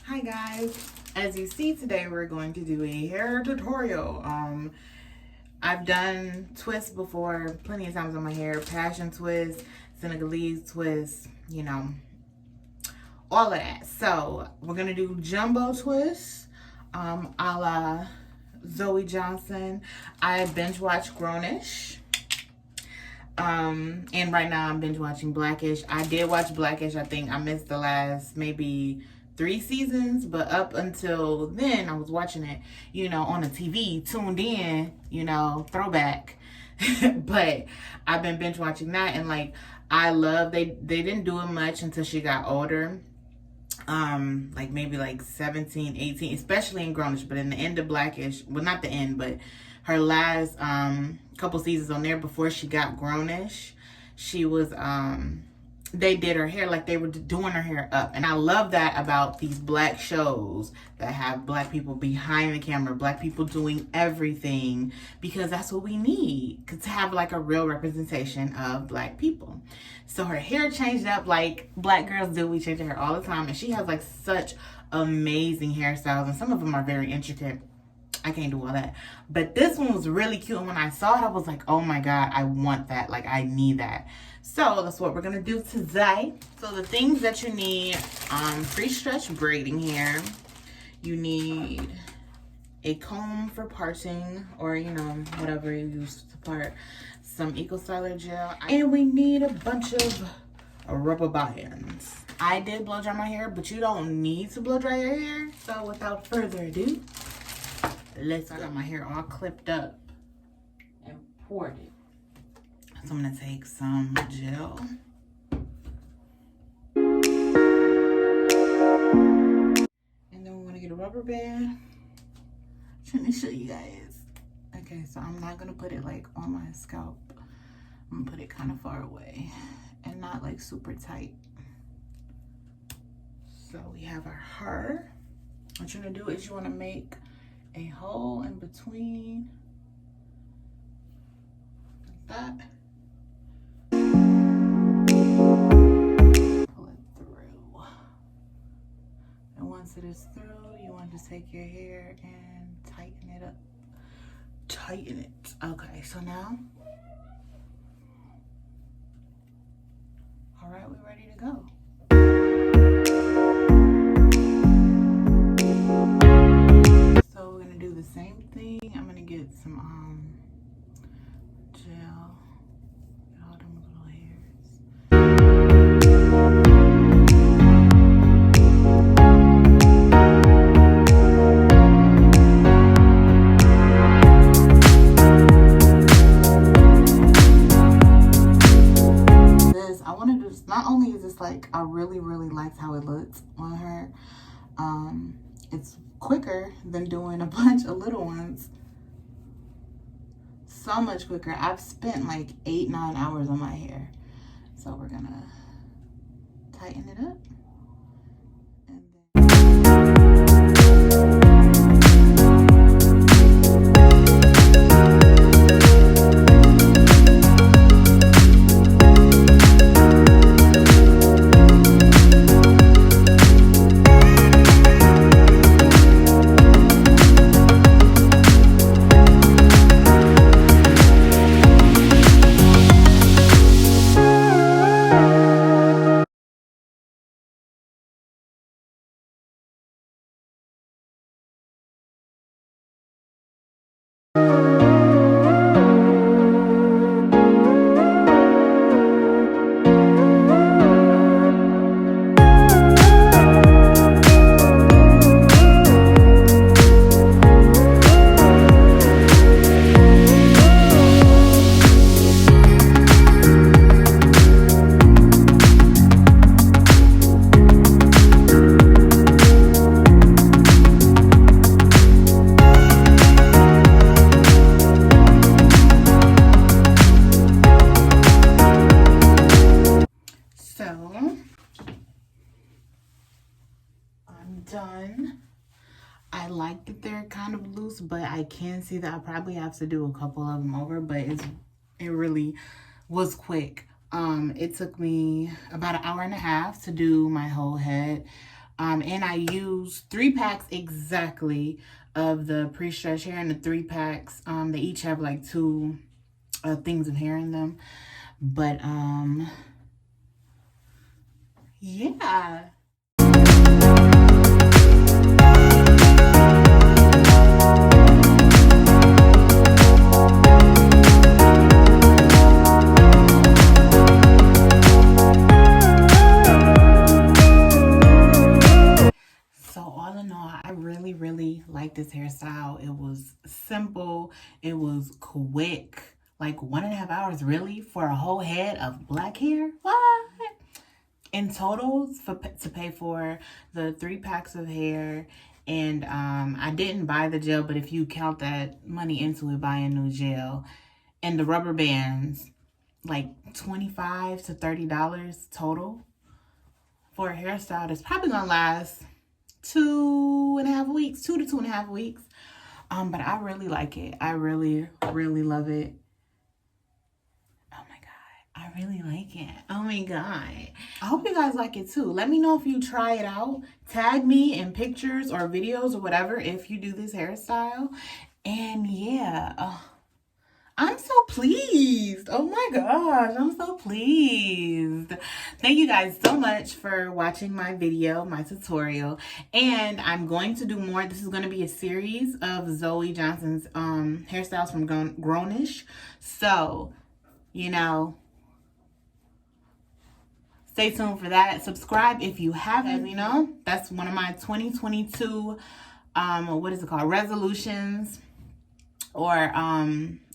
Hi guys, as you see today we're going to do a hair tutorial. I've done twists before plenty of times on my hair, passion twist, senegalese twist, you know, all of that. So we're gonna do jumbo twists, a la Zoey Johnson. I binge watch Grownish. And right now I'm binge watching Blackish. I did watch Blackish. I think I missed the last maybe 3 seasons, but up until then I was watching it, you know, on the TV, tuned in, you know, throwback. But I've been binge watching that, and like I love they didn't do it much until she got older. Like maybe like 17, 18, especially in Grownish, but in the end of Blackish, well not the end, but her last couple seasons on there before she got Grownish, she was they did her hair like they were doing her hair up. And I love that about these black shows that have black people behind the camera, black people doing everything, because that's what we need to have like a real representation of black people. So her hair changed up like black girls do. We change her hair all the time, and she has like such amazing hairstyles, and some of them are very intricate. I can't do all that, but this one was really cute, and when I saw it I was like, oh my god, I want that, like I need that. So that's what we're gonna do today. So the things that you need: pre-stretch braiding hair, you need a comb for parting, or you know, whatever you use to part, some Eco Styler gel, and we need a bunch of rubber bands. I did blow dry my hair, but you don't need to blow dry your hair. So without further ado, let's go. I got my hair all clipped up and ported. So I'm gonna take some gel. And then we're gonna get a rubber band. Trying to show you guys. Okay, so I'm not gonna put it like on my scalp. I'm gonna put it kind of far away and not like super tight. So we have our hair. What you're gonna do is you wanna make a hole in between, like that. Pull it through. And once it is through, you want to take your hair and tighten it up. Tighten it. Okay, so now, all right, we're ready to go. The same thing. I'm gonna get some gel, get all them little hairs. This, I want to do, not only is this like, I really liked how it looked on her. It's quicker than doing a bunch of little ones. So much quicker. I've spent like 8-9 hours on my hair. So we're gonna tighten it up. Done. I like that they're kind of loose, but I can see that I probably have to do a couple of them over, but it really was quick. It took me about 1.5 hours to do my whole head. And I use 3 packs exactly of the pre-stretch hair in the 3 packs. They each have like 2 things of hair in them. But yeah. So all in all, I really like this hairstyle. It was simple. It was quick. Like 1.5 hours really for a whole head of black hair? What? In total, to pay for the 3 packs of hair, and I didn't buy the gel, but if you count that money into it, buy a new gel, and the rubber bands, like $25 to $30 total for a hairstyle that's probably gonna last 2.5 weeks, 2 to 2.5 weeks. But I really like it. I really love it. Oh my God, I really like it. Oh my God. I hope you guys like it too. Let me know if you try it out. Tag me in pictures or videos or whatever if you do this hairstyle. And yeah, I'm so pleased. Oh my gosh, I'm so pleased. Thank you guys so much for watching my video, my tutorial. And I'm going to do more. This is going to be a series of Zoey Johnson's hairstyles from Grownish. So, you know, stay tuned for that. Subscribe if you haven't, you know. That's one of my 2022, what is it called? Resolutions or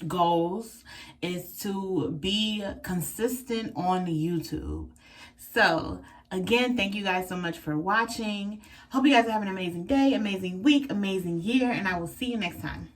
goals is to be consistent on YouTube. So again, thank you guys so much for watching. Hope you guys have an amazing day, amazing week, amazing year, and I will see you next time.